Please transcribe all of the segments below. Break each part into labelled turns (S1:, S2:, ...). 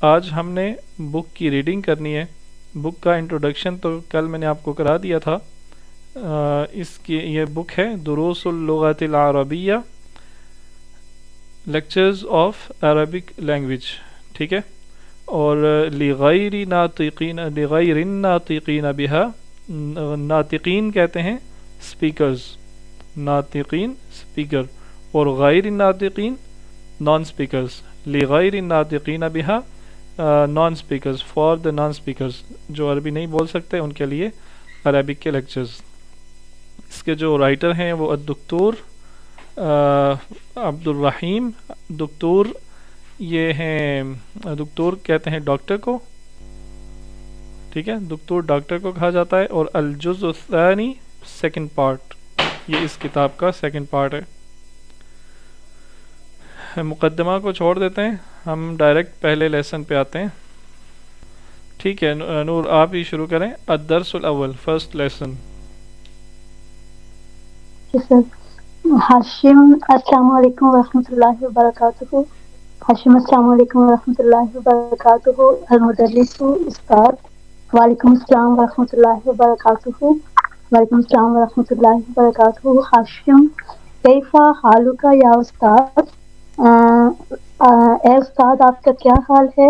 S1: آج ہم نے بک کی ریڈنگ کرنی ہے. بک کا انٹروڈکشن تو کل میں نے آپ کو کرا دیا تھا. اس کی یہ بک ہے دروس اللغۃ العربیہ، لیکچرز آف عربک لینگویج، ٹھیک ہے. اور لغیر الناطقین بہا، ناطقین کہتے ہیں اسپیکرز، ناطقین اسپیکر، اور غیر الناطقین نان اسپیکرز. لغیر الناطقین بہا naan speakers, for the naan speakers, جو عربی نہیں بول سکتے ان کے لیے عربک کے لیکچرز. اس کے جو رائٹر ہیں وہ الدکتور عبد الرحیم. دکتور یہ ہیں، دکتور کہتے ہیں ڈاکٹر کو، ٹھیک ہے، دکتور ڈاکٹر کو کہا جاتا ہے. اور الجزء الثانی، سیکنڈ پارٹ، یہ اس کتاب کا سیکنڈ پارٹ ہے. مقدمہ کو چھوڑ دیتے ہیں، ہم ڈائریکٹ پہلے لیسن پہ آتے ہیں. ٹھیک ہے نور، آپ ہی شروع کریں. الدرس الاول، فرسٹ لیسن.
S2: ہاشم السلام علیکم ورحمۃ اللہ وبرکاتہ. ہاشم السلام علیکم ورحمۃ اللہ وبرکاتہ. المدرس استاد، وعلیکم السلام ورحمۃ اللہ وبرکاتہ. وعلیکم السلام ورحمۃ اللہ وبرکاتہ. ہاشم کیف حالک یا استاد؟ اے استاد آپ کا کیا حال ہے؟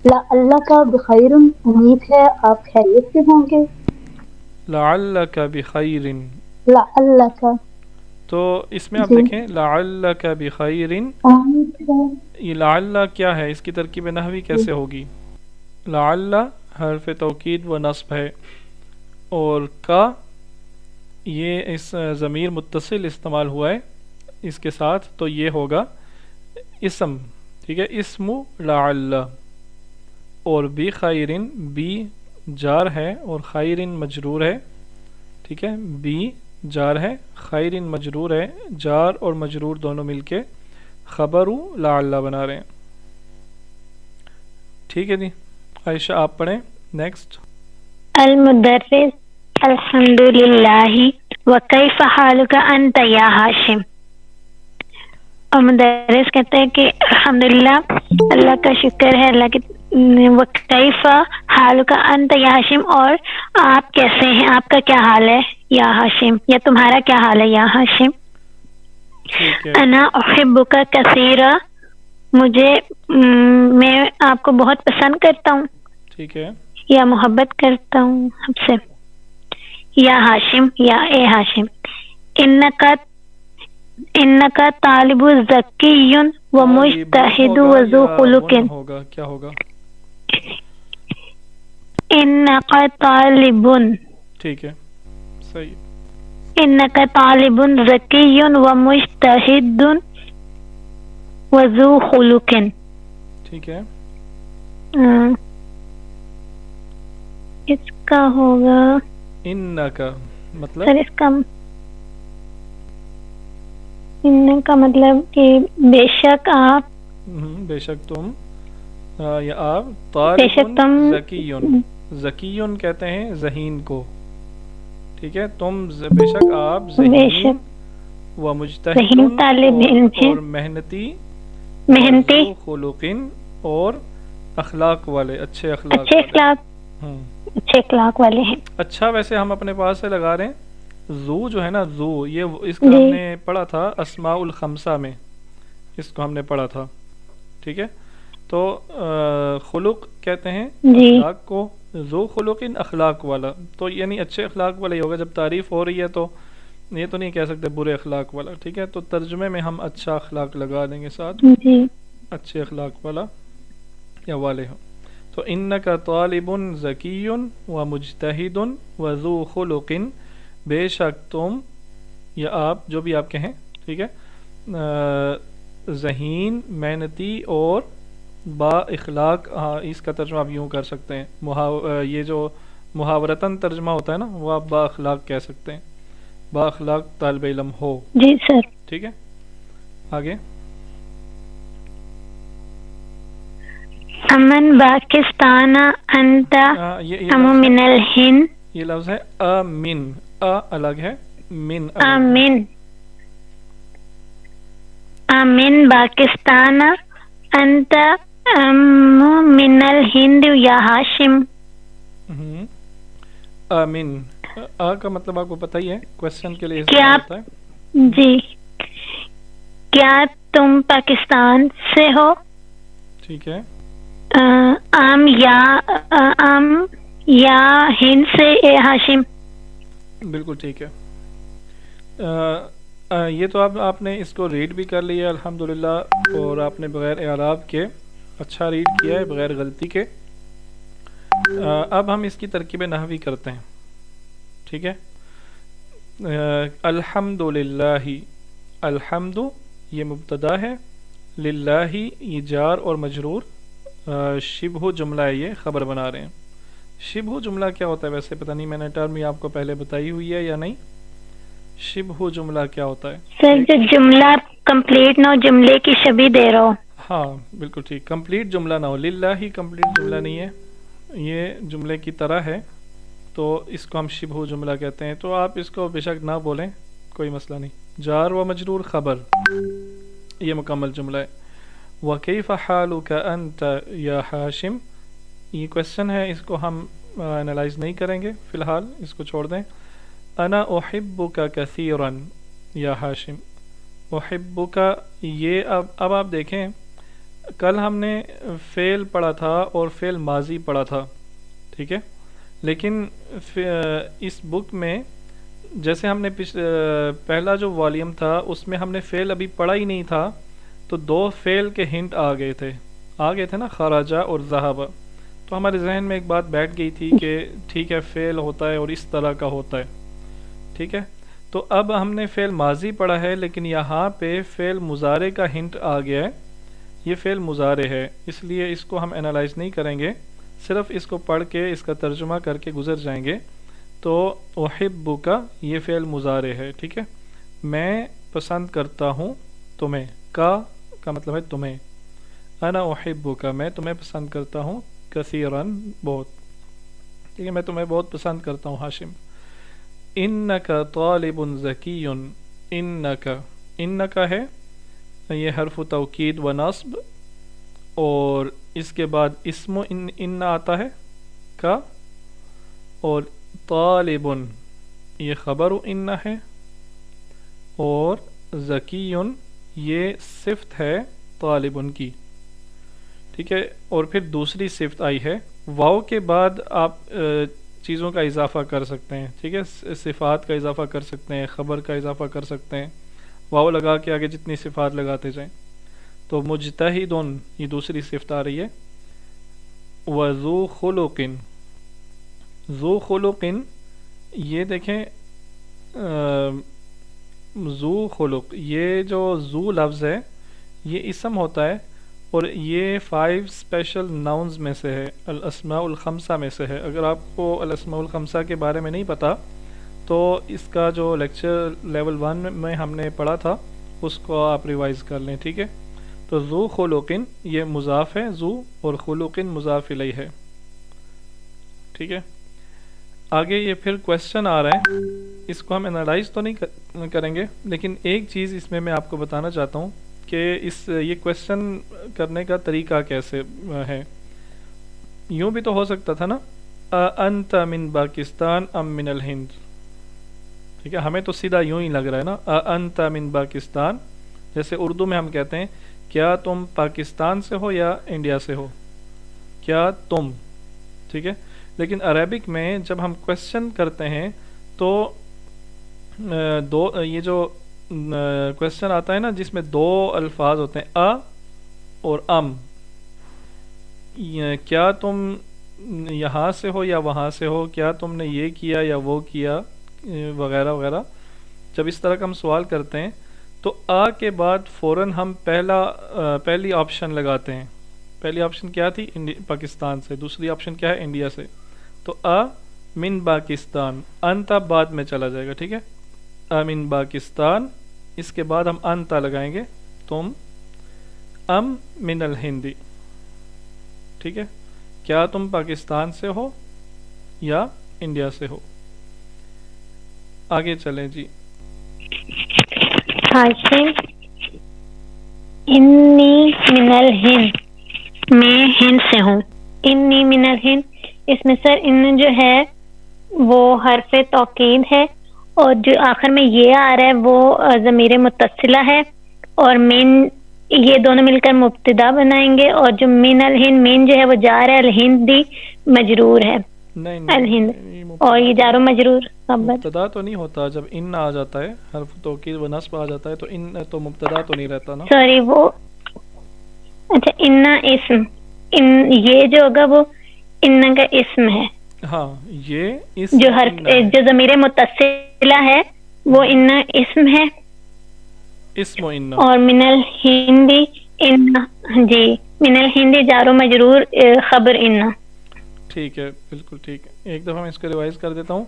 S2: اللہ کا بخیر، امید ہے آپ خیریت سے ہوں گے.
S1: لعلک بخیر،
S2: اللہ کا،
S1: تو اس میں آپ
S2: جی،
S1: دیکھیں لعلک بخیر. یہ لعل کیا ہے، اس کی ترکیب نحوی کیسے ہوگی؟ لعل حرف توکید و نصب ہے، اور کا یہ اس ضمیر متصل استعمال ہوا ہے اس کے ساتھ، تو یہ ہوگا اسم، ٹھیک ہے، اسم لعل. اور بی خیرن، بی جار ہے اور خیرن مجرور ہے، ٹھیک ہے، بی جار ہے، خیرن مجرور ہے. جار اور مجرور دونوں مل کے خبر لعل بنا رہے ہیں. ٹھیک ہے جی، عائشہ آپ پڑھیں نیکسٹ.
S3: المدرس الحمد للہ وکیف حالک انت یا ہاشم. اور مدرس کہتے ہیں کہ الحمدللہ، اللہ کا شکر ہے، اللہ کی. وکیف حالک انت یا ہاشم، اور آپ کیسے ہیں، آپ کا کیا حال ہے یا ہاشم، یا تمہارا کیا حال ہے یا ہاشم.
S1: ٹھیک ہے،
S3: انا احبک کثیرا، میں آپ کو بہت پسند کرتا ہوں
S1: ٹھیک ہے،
S3: یا محبت کرتا ہوں آپ سے. یا ہاشم، یا اے ہاشم. انکا طالب ذکی و
S1: طالبن
S3: مجتہد
S1: ہوگا
S3: و ذو
S1: یا
S3: خلق.
S1: بن ہوگا، کیا ہوگا؟
S3: انکا طالب،
S1: ٹھیک ہے، صحیح.
S3: انکا طالب ذکی و مجتہد و ذو خلق.
S1: ٹھیک ہے،
S3: اس کا ہوگا
S1: انکا مطلب
S3: سر، اس کا ان کا مطلب کہ بے شک آپ،
S1: بے شک تم، یا آپ،
S3: بے شک
S1: طالب
S3: تم،
S1: ذکیون، ذکیون کہتے ہیں ذہین کو، ٹھیک ہے، تم بے شک آپ
S3: بے
S1: ذہین
S3: شک
S1: و مجتہد،
S3: ذہین طالب علم ہیں،
S1: اور محنتی،
S3: محنتی،
S1: وذو خلق، اور اخلاق والے، اچھے اخلاق
S3: اچھے
S1: والے.
S3: اخلاق، اچھے اخلاق والے ہیں.
S1: اچھا، ویسے ہم اپنے پاس سے لگا رہے ہیں. زو جو ہے نا، زو، یہ اس کا ہم
S3: جی
S1: نے پڑھا تھا اسماء الخمسہ میں، اس کو ہم نے پڑھا تھا، ٹھیک ہے. تو خلق کہتے ہیں
S3: جی
S1: اخلاق کو، ذو خلق اخلاق والا، تو یعنی اچھے اخلاق والا ہی ہوگا. جب تعریف ہو رہی ہے تو یہ تو نہیں کہہ سکتے برے اخلاق والا، ٹھیک ہے. تو ترجمے میں ہم اچھا اخلاق لگا دیں گے ساتھ،
S3: جی
S1: اچھے اخلاق والا یا والے ہوں. تو انکا طالب ذکی و مجتہد و ذو خلق، بے شک تم یا آپ، جو بھی آپ کہیں، ٹھیک ہے، ذہین، محنتی اور با اخلاق. ہاں، اس کا ترجمہ آپ یوں کر سکتے ہیں، یہ جو محاورتاً ترجمہ ہوتا ہے نا، وہ آپ با اخلاق کہہ سکتے ہیں، با اخلاق طالب علم ہو،
S3: جی سر.
S1: ٹھیک ہے. آگے.
S3: امن پاکستان انت
S1: یہ
S3: ام
S1: لفظ ہے،
S3: من الہند.
S1: یہ لفظ ہے امن، الگ ہے، من الگ ہے.
S3: امن، امن پاکستان انت ام من الہند یا ہاشم.
S1: آمین. آ کا مطلب آپ کو پتہ ہی ہے، کوشچن کے لیے
S3: کیا
S1: استعمال ہوتا ہے.
S3: جی کیا تم پاکستان سے ہو؟
S1: ٹھیک ہے.
S3: ام یا ہند سے اے ہاشم.
S1: بالکل ٹھیک ہے. یہ تو آپ نے اس کو ریڈ بھی کر لیا الحمدللہ، اور آپ نے بغیر اعراب کے اچھا ریڈ کیا ہے، بغیر غلطی کے. اب ہم اس کی ترکیب نحوی کرتے ہیں. ٹھیک ہے. الحمدللہ، الحمد یہ مبتدا ہے، للہ یہ جار اور مجرور، شبہ جملہ ہے، یہ خبر بنا رہے ہیں. شبہ جملہ کیا ہوتا ہے؟ ویسے پتہ نہیں میں نے ٹرم یہ آپ کو پہلے بتائی ہوئی ہے یا نہیں. شبہ جملہ کیا ہوتا ہے؟
S3: سر جو جملہ کمپلیٹ نہ ہو، جملے کی شبیہ دے رہا ہو.
S1: ہاں بالکل ٹھیک. کمپلیٹ جملہ نہ ہو. للہ ہی کمپلیٹ جملہ نہیں ہے، یہ جملے کی طرح ہے، تو اس کو ہم شبہ جملہ کہتے ہیں. تو آپ اس کو بے شک نہ بولیں، کوئی مسئلہ نہیں. جار و مجرور خبر، یہ مکمل جملہ ہے. وَكَيْفَ حَالُكَ أَنْتَ يَا حاشم، یہ کوشچن ہے، اس کو ہم انالائز نہیں کریں گے فی الحال، اس کو چھوڑ دیں. انا احبک کثیرا یا حاشم. احبک، یہ اب آپ دیکھیں، کل ہم نے فعل پڑھا تھا اور فعل ماضی پڑھا تھا. ٹھیک ہے. لیکن اس بک میں جیسے ہم نے پہلا جو والیوم تھا اس میں ہم نے فعل ابھی پڑھا ہی نہیں تھا، تو دو فعل کے ہنٹ آ گئے تھے نا، خراجہ اور ذہبہ. تو ہمارے ذہن میں ایک بات بیٹھ گئی تھی کہ ٹھیک ہے فعل ہوتا ہے اور اس طرح کا ہوتا ہے. ٹھیک ہے. تو اب ہم نے فعل ماضی پڑھا ہے، لیکن یہاں پہ فعل مضارع کا ہنٹ آ گیا ہے. یہ فعل مضارع ہے، اس لیے اس کو ہم انالائز نہیں کریں گے، صرف اس کو پڑھ کے اس کا ترجمہ کر کے گزر جائیں گے. تو احبک یہ فعل مضارع ہے. ٹھیک ہے. میں پسند کرتا ہوں تمہیں، کا مطلب ہے تمہیں. انا احبک، میں تمہیں پسند کرتا ہوں، کثیراً بہت. ٹھیک ہے، میں تمہیں بہت پسند کرتا ہوں ہاشم. انک طالب ذکی، انک ہے یہ حرف توکید و نصب، اور اس کے بعد اسم ان آتا ہے کا، اور طالب یہ خبر ان ہے، اور ذکی یہ صفت ہے طالب کی. ٹھیک ہے. اور پھر دوسری صفت آئی ہے، واو کے بعد آپ چیزوں کا اضافہ کر سکتے ہیں. ٹھیک ہے. صفات کا اضافہ کر سکتے ہیں، خبر کا اضافہ کر سکتے ہیں، واو لگا کے آگے جتنی صفات لگاتے جائیں. تو مجتہد یہ دوسری صفت آ رہی ہے. وذو خلق، ذو خلق، یہ دیکھیں ذو خلق، یہ جو ذو لفظ ہے یہ اسم ہوتا ہے، اور یہ 5 اسپیشل ناؤنز میں سے ہے، الاسماء الخمسہ میں سے ہے. اگر آپ کو الاسماء الخمسہ کے بارے میں نہیں پتا تو اس کا جو لیکچر لیول 1 میں ہم نے پڑھا تھا اس کو آپ ریوائز کر لیں. ٹھیک ہے. تو ذو خلقن یہ مضاف ہے، ذو، اور خلقن مضاف الیہ ہے. ٹھیک ہے. آگے یہ پھر کویسچن آ رہا ہے، اس کو ہم انالائز تو نہیں کریں گے، لیکن ایک چیز اس میں آپ کو بتانا چاہتا ہوں کہ یہ کویسچن کرنے کا طریقہ کیسے ہے. یوں بھی تو ہو سکتا تھا نا، انت من پاکستان ام من الہند. ٹھیک ہے. ہمیں تو سیدھا یوں ہی لگ رہا ہے نا، انت من پاکستان، جیسے اردو میں ہم کہتے ہیں کیا تم پاکستان سے ہو یا انڈیا سے ہو، کیا تم. ٹھیک ہے. لیکن عربک میں جب ہم کویسچن کرتے ہیں تو یہ جو کویسچن آتا ہے نا جس میں 2 الفاظ ہوتے ہیں، اور ام، کیا تم یہاں سے ہو یا وہاں سے ہو، کیا تم نے یہ کیا یا وہ کیا، وغیرہ وغیرہ. جب اس طرح کا ہم سوال کرتے ہیں تو کے بعد فوراً ہم پہلی آپشن لگاتے ہیں. پہلی آپشن کیا تھی؟ پاکستان سے. دوسری آپشن کیا ہے؟ انڈیا سے. تو من پاکستان، انت بعد میں چلا جائے گا. ٹھیک ہے. من پاکستان، اس کے بعد ہم انت لگائیں گے، تم، ام من الہندی. ٹھیک ہے. کیا تم پاکستان سے ہو یا انڈیا سے ہو. آگے چلیں جی.
S3: ہاشم انی من الہند، میں ہند سے ہوں. انی من الہند، اس میں سر ان جو ہے وہ حرف توکید ہے، اور جو آخر میں یہ آ رہا ہے وہ ضمیر متصلہ ہے، اور من یہ دونوں مل کر مبتدا بنائیں گے، اور جو من الہند من جو ہے وہ جار ہے، الہندی مجرور ہے
S1: نہیں
S3: الہند،
S1: نہیں، یہ
S3: اور
S1: مبتدا
S3: یہ
S1: تو
S3: جار و مجرور خبر۔
S1: مبتدا تو نہیں ہوتا، جب ان آ جاتا ہے حرف توکید و نصب آ جاتا ہے تو ان تو مبتدا تو نہیں رہتا نا۔
S3: سوری وہ اچھا انا اسم، ان یہ جو ہوگا وہ ان کا اسم ہے،
S1: ہاں یہ اسم
S3: جو حرف
S1: ان ہے،
S3: جو ضمیر متصلہ ہے وہ ان اسم ہے،
S1: اسم و ان،
S3: اور من الہندی ان، جی من الہندی جار و مجرور خبر ان۔
S1: ٹھیک ہے بالکل ٹھیک ہے، ایک دفعہ میں اس کو ریوائز کر دیتا ہوں۔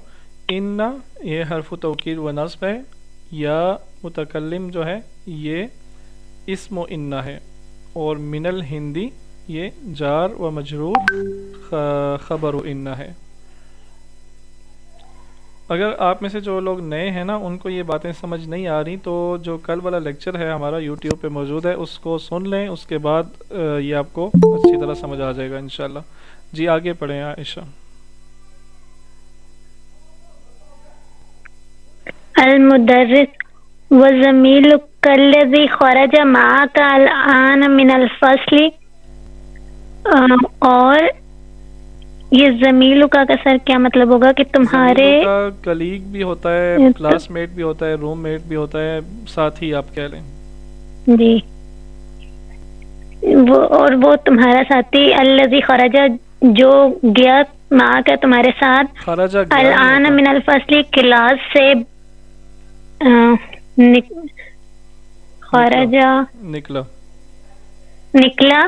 S1: ان یہ حرف توکید و نصب ہے، یا متکلم جو ہے یہ اسم و ان ہے، اور من الہندی یہ جار و مجرور خبر و ان ہے۔ اگر آپ میں سے جو لوگ نئے ہیں نا ان کو یہ باتیں سمجھ نہیں آ رہی تو جو کل والا لیکچر ہے ہمارا یوٹیوب پہ موجود ہے، اس کو سن لیں، اس کے بعد یہ آپ کو اچھی طرح سمجھ آ جائے گا انشاءاللہ۔ جی آگے پڑھیں عائشہ۔
S3: المدرس وزمیل کلذی خرج معک الآن من الفصل، اور یہ زمیلو کا سر کیا مطلب ہوگا کہ تمہارے
S1: زمیلوں کا کلیگ بھی ہوتا ہے، کلاس میٹ بھی ہوتا ہے، روم میٹ بھی ہوتا ہے، ساتھی آپ کہہ لیں۔
S3: جی وہ، اور وہ تمہارا ساتھی الذی خرج جو گیا معک ہے تمہارے ساتھ،
S1: خرجہ گیا نہیں
S3: الآن
S1: ہوتا،
S3: من الفصل کلاس سے خرجہ
S1: نکلا۔
S3: نکلا،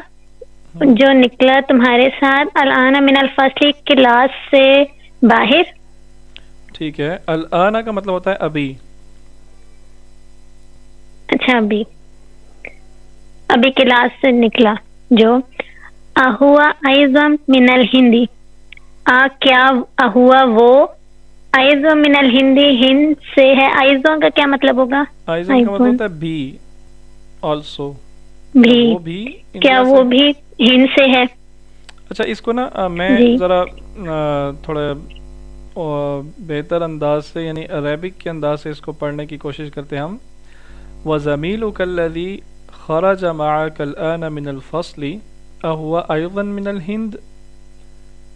S3: جو نکلا تمہارے ساتھ، الآن من الفصل کلاس سے باہر۔
S1: ٹھیک ہے، الآن کا مطلب ہوتا ہے ابھی۔
S3: اچھا ابھی کلاس سے نکلا، جو اہوا ایضا من الہندی، کیا ہوا وہ ایضا من الہندی ہند سے ہے۔ ایضا کا کیا مطلب ہوگا؟
S1: آئزن کا مطلب ہوتا ہے بھی، آلسو، کیا
S3: بھی،
S1: وہ بھی
S3: کیا
S1: انڈیا سے؟
S3: وہ بھی ہند سے ہے؟
S1: اچھا اس کو نا میں
S3: جی
S1: ذرا تھوڑا بہتر انداز سے، یعنی عربک کے انداز سے اس کو پڑھنے کی کوشش کرتے ہیں ہم۔ وَزَمِيلُكَ الَّذِي خَرَجَ مَعَكَ الْآنَ مِنَ الْفَصْلِ أَهُوَ أَيْضًا مِنَ الْهِنْدِ،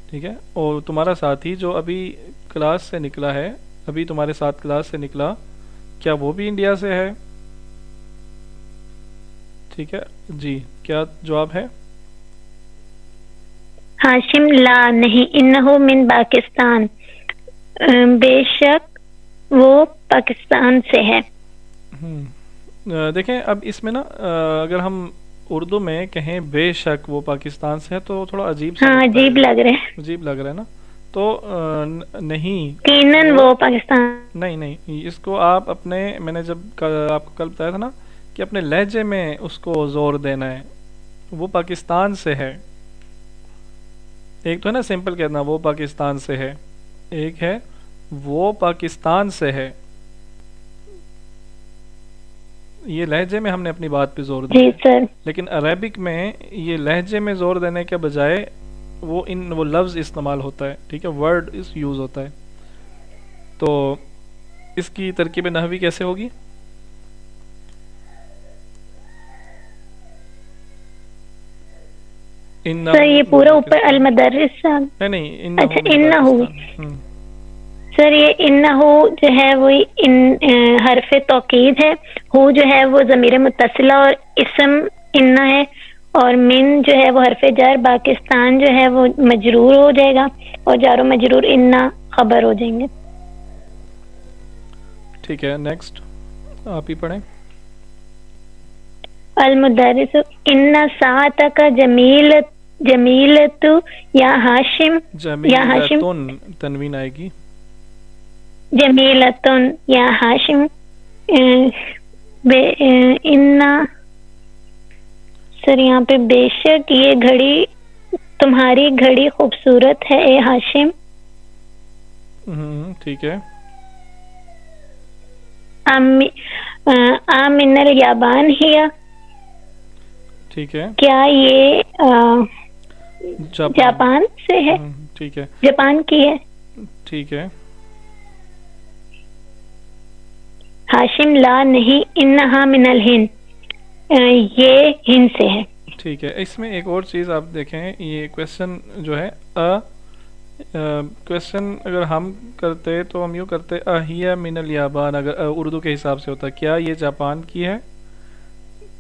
S1: ٹھیک ہے، اور تمہارا ساتھی جو ابھی کلاس سے نکلا ہے، ابھی تمہارے ساتھ کلاس سے نکلا، کیا وہ بھی انڈیا سے ہے؟ ٹھیک ہے جی، کیا جواب ہے؟
S3: ہاشم لا نہیں، انہو من پاکستان، بے شک وہ پاکستان سے ہے۔
S1: دیکھیں اب اس میں نا اگر ہم اردو میں کہیں بے شک وہ پاکستان سے ہے تو تھوڑا عجیب سا
S3: ہاں
S1: لگتا
S3: عجیب
S1: ہے،
S3: لگ رہا ہے،
S1: عجیب لگ رہا ہے نا، تو نہیں،
S3: یقیناً وہ پاکستان۔
S1: نہیں اس کو آپ اپنے، میں نے جب آپ کو کل بتایا تھا نا کہ اپنے لہجے میں اس کو زور دینا ہے، وہ پاکستان سے ہے۔ ایک تو ہے نا سمپل کہنا وہ پاکستان سے ہے، ایک ہے وہ پاکستان سے ہے، یہ لہجے میں ہم نے اپنی بات پہ زور دیا
S3: جی
S1: ہے،
S3: سر،
S1: لیکن عربک میں یہ لہجے میں زور دینے کے بجائے وہ لفظ استعمال ہوتا ہے، ٹھیک ہے، ورڈ اس یوز ہوتا ہے۔ تو اس کی ترکیب نحوی کیسے ہوگی؟
S3: سر یہ پورا اوپر المدرس صاحب،
S1: نہیں انہو
S3: اچھا
S1: من
S3: انہو،
S1: پاکستان،
S3: سر یہ انہو جو ہے وہی حرف توکید ہے، ہو جو ہے وہ ضمیر متصلہ اور اسم انہ ہے، اور من جو ہے وہ حرف جر، پاکستان جو ہے وہ مجرور ہو جائے گا، اور جار و مجرور انہ خبر ہو جائیں گے۔
S1: ٹھیک ہے نیکسٹ آپ ہی پڑھیں۔
S3: المدرس ان ساعتک جمیلت یا ہاشم، یا ہاشم،
S1: جمیلتن تنوین آئے گی،
S3: جمیلتن یا ہاشم، ان سر یہاں پہ بے شک یہ گھڑی، تمہاری گھڑی خوبصورت ہے اے ہاشم۔
S1: ٹھیک ہے،
S3: آمن الیابان ہی،
S1: ٹھیک ہے،
S3: کیا یہ جاپان سے ہے،
S1: ٹھیک ہے،
S3: جاپان کی ہے.
S1: ٹھیک ہے.
S3: ہاشم لا نہیں، انہا من الہند، یہ ہند سے ہے.
S1: ٹھیک ہے. اس میں ایک اور چیز آپ دیکھیں، یہ کویشچن جو ہے کویشچن اگر ہم کرتے تو ہم یوں کرتے اہیا من الیابان، اگر اردو کے حساب سے ہوتا کیا یہ جاپان کی ہے،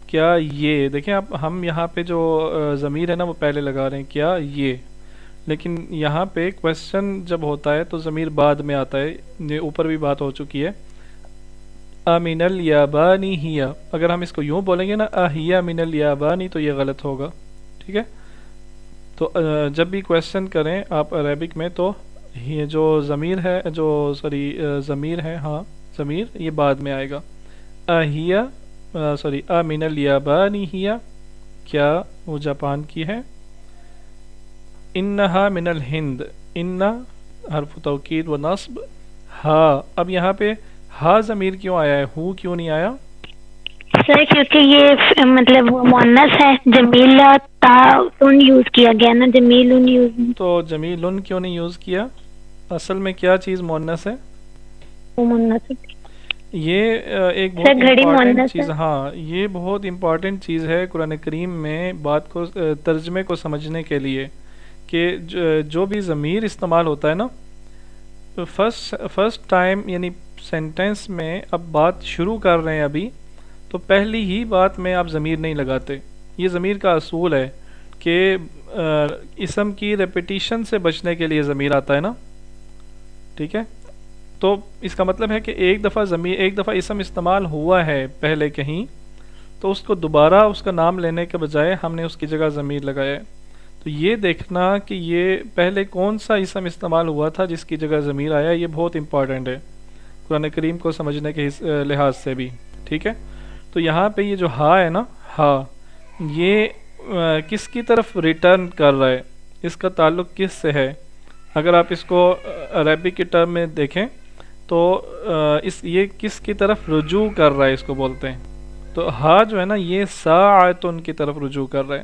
S1: کیا یہ دیکھیں آپ، ہم یہاں پہ جو ضمیر ہے نا وہ پہلے لگا رہے ہیں کیا یہ، لیکن یہاں پہ کویشچن جب ہوتا ہے تو ضمیر بعد میں آتا ہے، یہ اوپر بھی بات ہو چکی ہے. امن الیابانی ہیا، اگر ہم اس کو یوں بولیں گے نا اہیا من الیابانی تو یہ غلط ہوگا. ٹھیک ہے. تو جب بھی کویشچن کریں آپ عربک میں تو یہ جو ضمیر ہے، جو ضمیر ہے، ہاں ضمیر یہ بعد میں آئے گا. اہیا امن الیابانی ہیا، کیا وہ جاپان کی ہے. انہا من الہند، ان حرف توکید و نصب. ہاں، اب یہاں پہ ہا ضمیر کیوں آیا ہے، ہو کیوں نہیں آیا؟
S3: سر کیونکہ یہ مطلب مؤنث ہے، جمیل تعن یوز کیا گیا نا، جمیل یوز
S1: تو جمیل کیوں نہیں یوز کیا؟ اصل میں کیا چیز مؤنث ہے؟
S3: مؤنث.
S1: یہ ایک
S3: سر
S1: بہت
S3: گھڑی
S1: امپورٹنٹ
S3: مؤنث ہے.
S1: چیز، ہاں یہ بہت امپورٹنٹ چیز ہے قرآن کریم میں بات کو ترجمے کو سمجھنے کے لیے، کہ جو بھی ضمیر استعمال ہوتا ہے نا، فرسٹ ٹائم یعنی سینٹینس میں اب بات شروع کر رہے ہیں ابھی، تو پہلی ہی بات میں آپ ضمیر نہیں لگاتے. یہ ضمیر کا اصول ہے کہ اسم کی ریپیٹیشن سے بچنے کے لیے ضمیر آتا ہے نا. ٹھیک ہے. تو اس کا مطلب ہے کہ ایک دفعہ اسم استعمال ہوا ہے پہلے کہیں، تو اس کو دوبارہ اس کا نام لینے کے بجائے ہم نے اس کی جگہ ضمیر لگایا ہے. تو یہ دیکھنا کہ یہ پہلے کون سا اسم استعمال ہوا تھا جس کی جگہ ضمیر آیا، یہ بہت امپورٹنٹ ہے قرآن کریم کو سمجھنے کے لحاظ سے بھی. ٹھیک ہے. تو یہاں پہ یہ جو ہا ہے نا، ہا یہ کس کی طرف ریٹرن کر رہا ہے، اس کا تعلق کس سے ہے؟ اگر آپ اس کو عربی کے ٹرم میں دیکھیں تو یہ کس کی طرف رجوع کر رہا ہے، اس کو بولتے ہیں. تو ہا جو ہے نا یہ ساعتن کی طرف رجوع کر رہا ہے.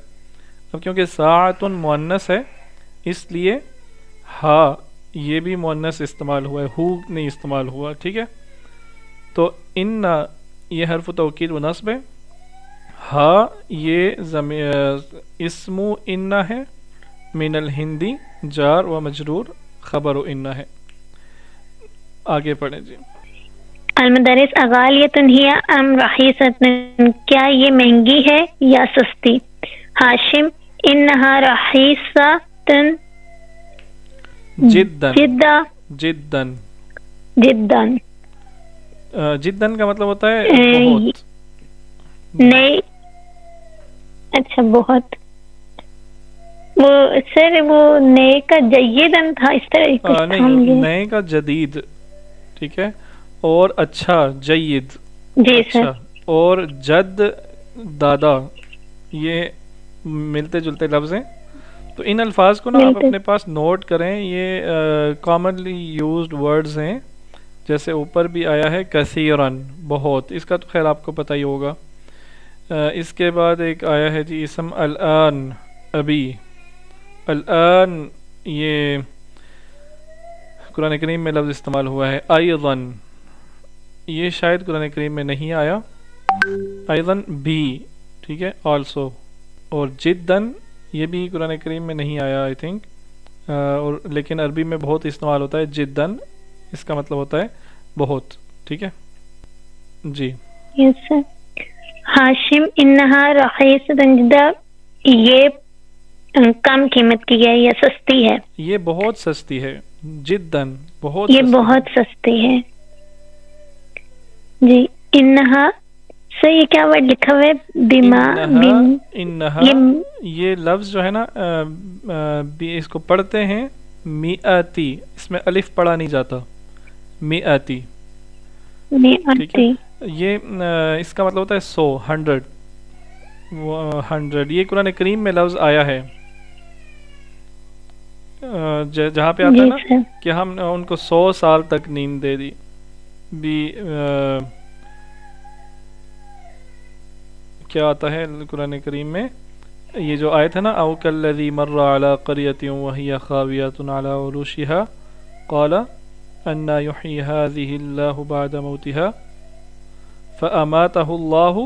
S1: اب کیونکہ ساعتن مؤنث ہے اس لیے ہا یہ بھی مؤنث استعمال ہوا ہے، ہو نہیں استعمال ہوا. ٹھیک ہے. تو ان یہ حرف توکید و نصب ہے، ہا یہ اسم ان ہے، من الہندی جار و مجرور، خبر و ان ہے. آگے پڑھیں جی.
S3: المدرس اغالیۃ ہی ام رخیصۃ، کیا یہ مہنگی ہے یا سستی؟ ہاشم انہا رخیصۃ
S1: جدن
S3: جدا
S1: جدن
S3: جدن.
S1: جدن کا مطلب ہوتا ہے بہت.
S3: نہیں، اچھا بہت. وہ سر وہ نئے کا جیدن تھا، اس طرح کچھ تھا
S1: نہیں،
S3: مجھے.
S1: نئے کا جدید. ٹھیک ہے. اور اچھا جید،
S3: جی سر.
S1: اچھا. اور جد دادا، یہ ملتے جلتے لفظ ہیں. تو ان الفاظ کو نا آپ
S3: ملتے.
S1: اپنے پاس نوٹ کریں، یہ کامنلی یوزڈ ورڈز ہیں. جیسے اوپر بھی آیا ہے کثیرن، بہت، اس کا تو خیر آپ کو پتہ ہی ہوگا. اس کے بعد ایک آیا ہے جی اسم الان، ابھی. الان یہ قرآن کریم میں لفظ استعمال ہوا ہے. ایضاً یہ شاید قرآن کریم میں نہیں آیا. ایضاً بھی، ٹھیک ہے، آلسو. اور جداً یہ بھی قرآن کریم میں نہیں آیا آئی تھنک، اور لیکن عربی میں بہت استعمال ہوتا ہے. جداً اس کا مطلب ہوتا ہے بہت. ٹھیک ہے جی.
S3: یس سر. ہاشم انہا رخیصۃ جدا، یہ کم قیمت کی ہے یا سستی ہے؟
S1: یہ بہت سستی ہے. جداً بہت
S3: یہ
S1: سستی
S3: بہت سستی ہے. جی. انہا سر یہ کیا ورڈ لکھا ہوا ہے؟ بیما
S1: انہا یہ لفظ جو ہے نا اس کو پڑھتے ہیں میاتی، اس میں الف پڑھا نہیں جاتا. میاتی، ٹھیک ہے. یہ اس کا مطلب ہوتا ہے 100، 100. یہ قرآن کریم میں لفظ آیا ہے جہاں پہ آتا ہے نا کہ ہم ان کو 100 سال تک نیند دے دی. بھی کیا آتا ہے قرآن کریم میں؟ یہ جو آیت ہے نا او کالذی مر علی قریۃ وہی خاویۃ علی عروشها قال انا یحیی هذه اللہ بعد موتها فاماته اللہ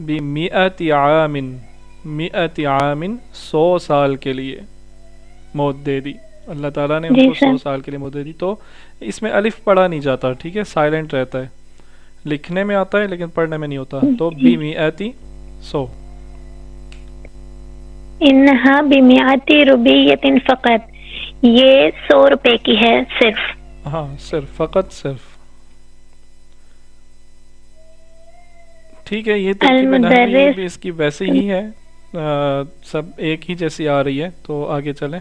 S1: بمئۃ عام، 100 عام 100 سال کے لیے موت دے دی، اللہ تعالیٰ نے ان کو 100 سال کے لیے موت دے دی۔ تو اس میں الف پڑھا نہیں جاتا، ٹھیک ہے، سائلنٹ رہتا ہے، لکھنے میں آتا ہے لیکن پڑھنے میں نہیں ہوتا، تو بمئۃ 100۔
S3: انہا بمئات روبیۃ فقط، یہ 100 روپے کی ہے صرف۔
S1: ہاں صرف، فقط صرف، ٹھیک ہے۔ یہ ترکیب نحوی بھی اس کی ویسے ہی ہے، سب ایک ہی جیسی آ رہی ہے۔ تو آگے چلیں۔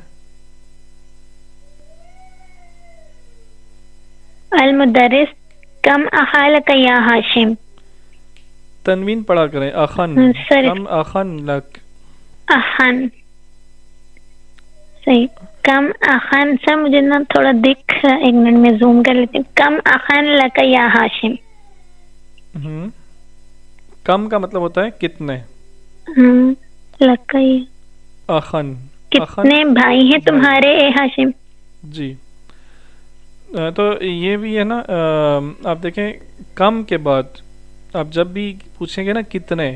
S3: المدرس کم اخالک یا ہاشم،
S1: تنوین پڑھا کریں، اخن، کم اخن لک،
S3: اخن، صحیح، کم اخن سے مجھے نا تھوڑا دکھ، ایک منٹ میں زوم کر لیتی ہوں، کم اخن لک یا ہاشم۔
S1: کم کا مطلب ہوتا ہے کتنے،
S3: لک،
S1: اخن،
S3: کتنے بھائی ہیں تمہارے اے ہاشم؟
S1: جی۔ تو یہ بھی ہے نا، آپ دیکھیں کم کے بعد آپ جب بھی پوچھیں گے نا کتنے،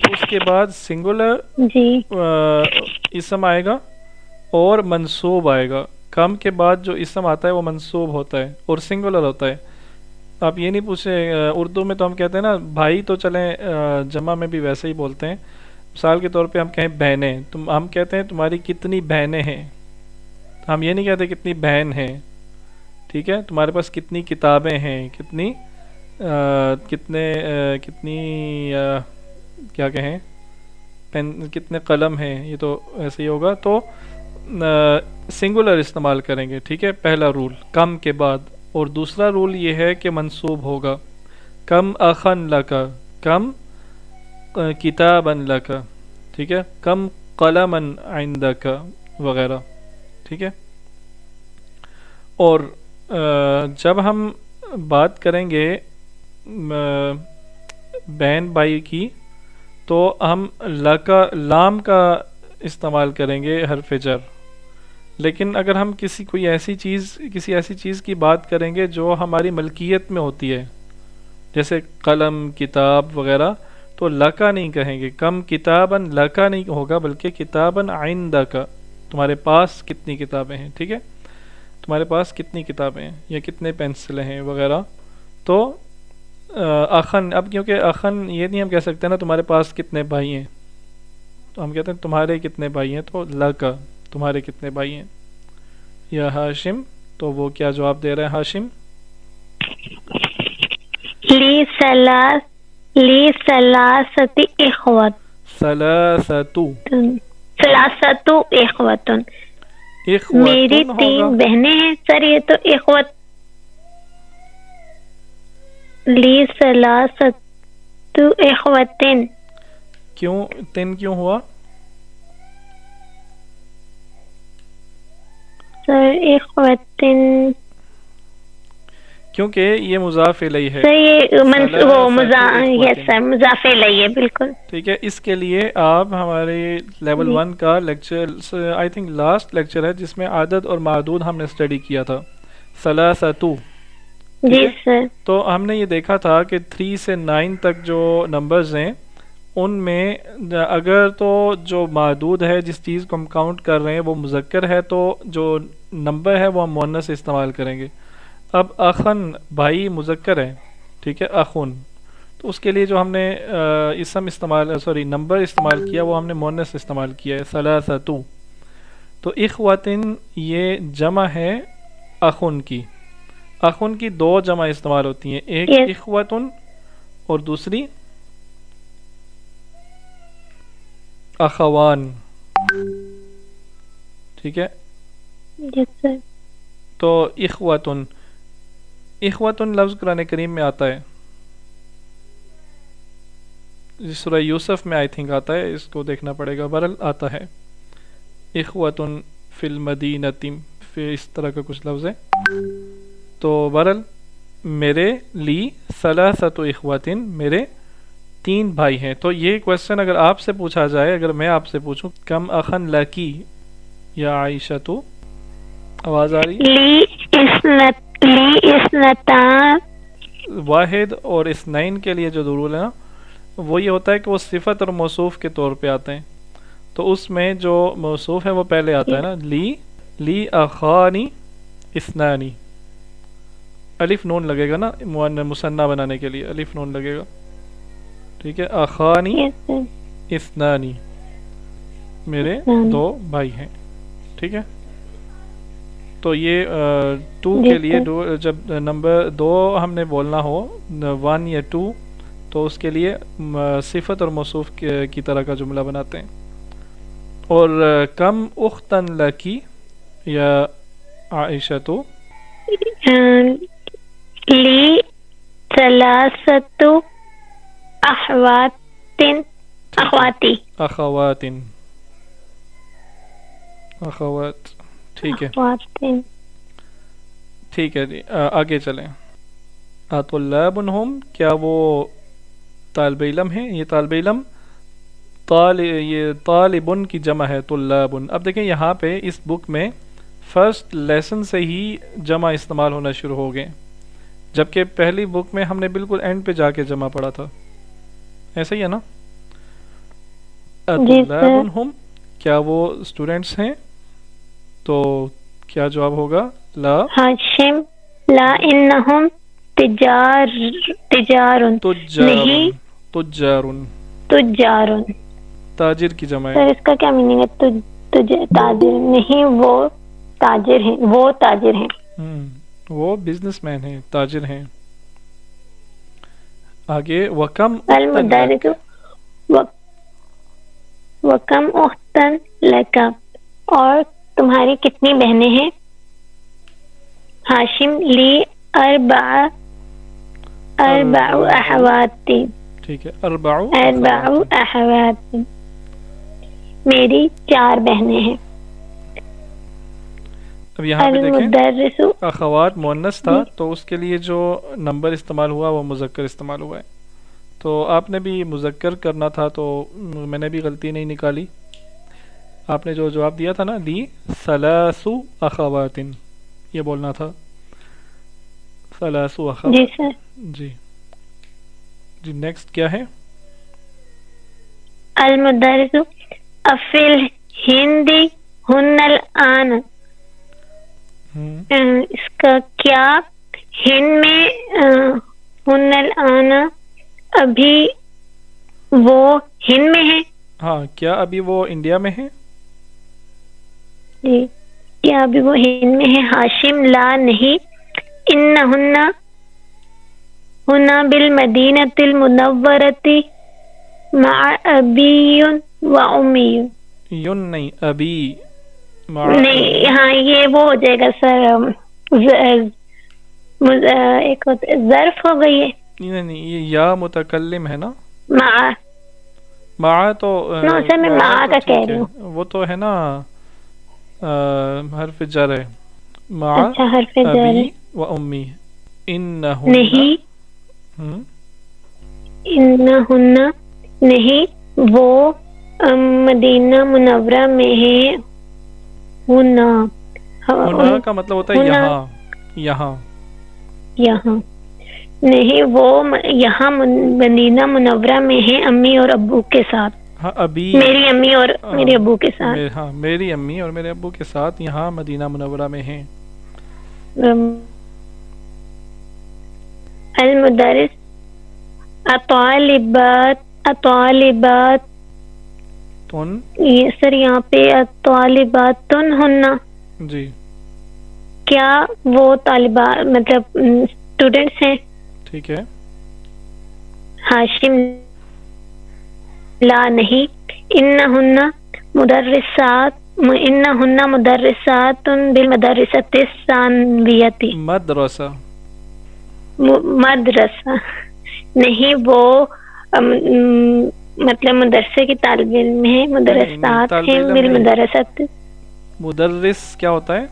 S1: تو اس کے بعد سنگولر اسم آئے گا اور منصوب آئے گا۔ کم کے بعد جو اسم آتا ہے وہ منصوب ہوتا ہے اور سنگولر ہوتا ہے۔ آپ یہ نہیں پوچھیں، اردو میں تو ہم کہتے ہیں نا بھائی، تو چلیں جمع میں بھی ویسے ہی بولتے ہیں، مثال کے طور پہ ہم کہیں بہنیں، ہم کہتے ہیں تمہاری کتنی بہنیں ہیں، ہم یہ نہیں کہتے کتنی بہن ہیں، ٹھیک ہے، تمہارے پاس کتنی کتابیں ہیں، کتنی کیا کہیں، کتنے قلم ہیں، یہ تو ایسے ہی ہوگا۔ تو سنگولر استعمال کریں گے، ٹھیک ہے، پہلا رول کم کے بعد، اور دوسرا رول یہ ہے کہ منصوب ہوگا، کم اخن لکا، کم کتابن لکا، ٹھیک ہے، کم قلمن عندکا وغیرہ، ٹھیک ہے۔ اور جب ہم بات کریں گے بہن بھائی کی، تو ہم لام کا استعمال کریں گے حرف جر، لیکن اگر ہم کسی ایسی چیز کی بات کریں گے جو ہماری ملکیت میں ہوتی ہے، جیسے قلم، کتاب وغیرہ، تو لکا نہیں کہیں گے، کم کتابن لکا نہیں ہوگا، بلکہ کتابن عندکا، تمہارے پاس کتنی کتابیں ہیں، ٹھیک ہے، تمہارے پاس کتنی کتابیں ہیں یا کتنے پینسلیں ہیں وغیرہ۔ تو اخن، اب کیونکہ اخن یہ نہیں ہم کہہ سکتے نا تمہارے پاس کتنے بھائی ہیں، تو ہم کہتے ہیں تمہارے کتنے بھائی ہیں، تو لکا، تمہارے کتنے بھائی ہیں، یا ہاشم، تو وہ کیا جواب دے رہے ہیں ہاشم؟
S3: لی ثلاثت اخوت،
S1: ثلاثت
S3: اخوت، میری 3 بہنیں ہیں سر، یہ تو اخوت، لی ثلاثت اخوتن،
S1: کیوں 3 کیوں ہوا
S3: سر؟ اخوتن
S1: کیونکہ یہ مضاف الیہ ہے،
S3: مضاف الیہ، بالکل
S1: ٹھیک ہے۔ اس کے لیے آپ ہمارے لیول 1 کا lecture, I think last lecture ہے، جس میں عدد اور معدود ہم نے اسٹڈی کیا تھا، ثلاثتو،
S3: جی سر۔
S1: تو ہم نے یہ دیکھا تھا کہ 3 سے 9 تک جو نمبرز ہیں، ان میں اگر تو جو معدود ہے، جس چیز کو ہم کاؤنٹ کر رہے ہیں وہ مذکر ہے، تو جو نمبر ہے وہ ہم مؤنث استعمال کریں گے۔ اب اخن بھائی مذکر ہے، ٹھیک ہے، اخن، تو اس کے لیے جو ہم نے نمبر استعمال کیا وہ ہم نے مؤنث استعمال کیا ہے، ثلاثتو۔ تو اخوتن یہ جمع ہے اخن کی، اخن کی 2 جمع استعمال ہوتی ہیں، ایک اخوتن اور دوسری اخوان، ٹھیک ہے۔ تو اخوتن لفظ قرآن کریم میں آتا ہے، سورہ یوسف میں آئی تھنک آتا ہے، اس کو دیکھنا پڑے گا، برل آتا ہے اخوتن فی المدینۃ، پھر اس طرح کا کچھ لفظ ہے۔ تو برل میرے لی ثلاثت اخوتن، میرے 3 بھائی ہیں. تو یہ کویسچن اگر آپ سے پوچھا جائے، اگر میں آپ سے پوچھوں کم اخن لکی یا عائشہ، تو آواز آ رہی ہے؟
S3: لی اسنتان.
S1: واحد اور اثنین کے لیے جو رول ہے نا، وہ یہ ہوتا ہے کہ وہ صفت اور موصوف کے طور پہ آتے ہیں. تو اس میں جو موصوف ہے وہ پہلے آتا ہے نا، لی اخانی اثنانی. الف نون لگے گا نا مثنیٰ بنانے کے لیے، الف نون لگے گا. ٹھیک ہے، اخانی اثنانی، میرے 2 بھائی ہیں. ٹھیک ہے، تو یہ 2 کے لیے جب نمبر 2 ہم نے بولنا ہو 1 یا 2، تو اس کے لیے صفت اور موصوف کی طرح کا جملہ بناتے ہیں. اور کم اختن لکی یا عائشہ، تو
S3: لی ثلاثت اخواتی.
S1: اخوات. ٹھیک ہے، ٹھیک ہے جی. آگے چلیں. طلاب ہم، کیا وہ طالب علم ہیں؟ یہ طالب علم، یہ طالبن کی جمع ہے طلابن. اب دیکھیں یہاں پہ اس بک میں فرسٹ لیسن سے ہی جمع استعمال ہونا شروع ہو گئے، جبکہ پہلی بک میں ہم نے بالکل اینڈ پہ جا کے جمع پڑھا تھا. ایسا ہی ہے نا؟ طلاب ہم، کیا وہ اسٹوڈنٹس ہیں؟ تو کیا جواب ہوگا؟ لا
S3: ہاشم لا انہم تجارن. نہیں تجارن.
S1: تاجر کی جمع ہے.
S3: سر اس کا کیا میننگ ہے؟ تاجر نہیں، وہ تاجر ہیں. وہ تاجر ہیں،
S1: وہ بزنس مین ہیں، تاجر ہیں. آگے وکم
S3: المدرس وکم اختن لکا، اور تمہاری کتنی بہنیں ہیں؟ ہاشم لی اربع احواتی.
S1: ٹھیک ہے، اربع
S3: احواتی، میری 4 بہنیں ہیں.
S1: اب یہاں پہ
S3: المدرس
S1: دیکھیں اخوات مؤنث تھا، تو اس کے لیے جو نمبر استعمال ہوا وہ مذکر استعمال ہوا ہے. تو آپ نے بھی مذکر کرنا تھا، تو میں نے بھی غلطی نہیں نکالی. آپ نے جو جواب دیا تھا نا، لی ثلاث اخوات، یہ بولنا تھا ثلاث اخوات.
S3: جی سر.
S1: جی نیکسٹ کیا ہے؟
S3: المدرس افل ہندی ہن الان. اس کا کیا ہند میں ہن الان ابھی وہ ہند میں ہے؟
S1: ہاں، کیا ابھی وہ انڈیا میں ہے؟
S3: جی، کیا ابھی وہ ہند میں ہے؟ ہاشم لا نہیں، انہن ہنا بالمدینۃ المنورۃ مع ابی و امی.
S1: یون نہیں، ابھی
S3: نہیں، ہاں یہ وہ ہو جائے گا سر، ایک ظرف ہو گئی ہے.
S1: نہیں، یہ یا متکلم ہے نا.
S3: مع
S1: تو
S3: سر میں مع کا کہہ رہی ہوں.
S1: وہ تو ہے نا حرف جر ہے. مع
S3: اچھا، حرف جر
S1: ابی و امی.
S3: نہیں، انہن نہیں، وہ مدینہ منورہ میں ہے. ہونا
S1: کا مطلب ہوتا ہے یہاں.
S3: نہیں، وہ یہاں مدینہ منورہ میں ہے امی اور ابو کے ساتھ.
S1: ابھی
S3: میری امی اور میرے ابو کے ساتھ.
S1: ہاں، میری امی اور میرے ابو کے ساتھ یہاں مدینہ منورہ میں ہیں.
S3: المدرس اطالبات یہ سر یہاں پہ طالبات ہننا.
S1: جی،
S3: کیا وہ طالبات مطلب اسٹوڈینٹس ہیں؟
S1: ٹھیک ہے.
S3: ہاشم لا نہیں، انہن مدرسات بالمدرسۃ الثانویۃ. مدرسہ نہیں، وہ مطلب مدرسے کی طالب علم ہے. مدرسات ہیں بالمدرسۃ.
S1: مدرس کیا ہوتا ہے؟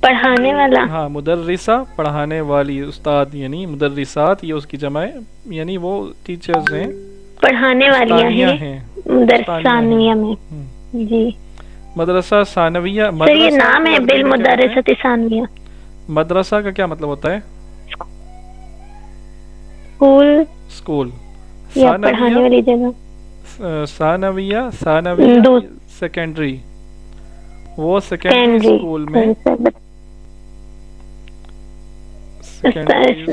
S3: پڑھانے والا.
S1: ہاں مدرسہ پڑھانے والی، استاد یعنی مدرسات یہ اس کی جمع ہے، یعنی وہ ٹیچرز ہیں،
S3: پڑھانے والیاں
S1: استانیہ
S3: ہیں
S1: ہیں،
S3: مدرسانیہ میں. جی
S1: مدرسہ ثانویہ.
S3: سر یہ
S1: مدرسہ
S3: نام
S1: کو
S3: ہے
S1: اردو میں کیا کہتے ہیں؟
S3: بالمدرسۃ ثانویہ.
S1: مدرسہ کا کیا مطلب ہوتا ہے؟
S3: School
S1: school.
S3: یا پڑھانے والی جگہ.
S1: ثانویہ سیکنڈری، وہ سیکنڈری اسکول میں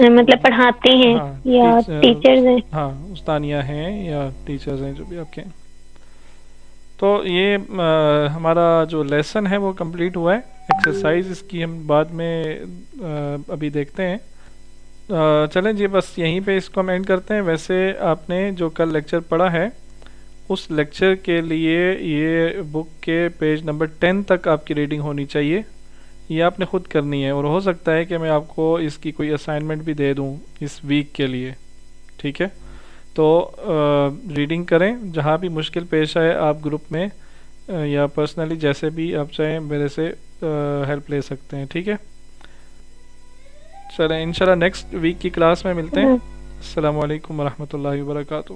S3: مطلب پڑھاتے ہیں یا ٹیچرز ہیں.
S1: ہاں استانیہ ہیں یا ٹیچرز ہیں جو بھی آپ کے. تو یہ ہمارا جو لیسن ہے وہ کمپلیٹ ہوا ہے. ایکسرسائز اس کی ہم بعد میں ابھی دیکھتے ہیں. چلیں جی بس یہیں پہ اس کو ہم اینڈ کرتے ہیں. ویسے آپ نے جو کل لیکچر پڑھا ہے اس لیکچر کے لیے یہ بک کے پیج نمبر 10 تک آپ کی ریڈنگ ہونی چاہیے. یہ آپ نے خود کرنی ہے، اور ہو سکتا ہے کہ میں آپ کو اس کی کوئی اسائنمنٹ بھی دے دوں اس ویک کے لیے. ٹھیک ہے، تو ریڈنگ کریں. جہاں بھی مشکل پیش آئے آپ گروپ میں یا پرسنلی جیسے بھی آپ چاہیں میرے سے ہیلپ لے سکتے ہیں. ٹھیک ہے، چلیں انشاءاللہ نیکسٹ ویک کی کلاس میں ملتے ہیں. السلام علیکم ورحمۃ اللہ وبرکاتہ.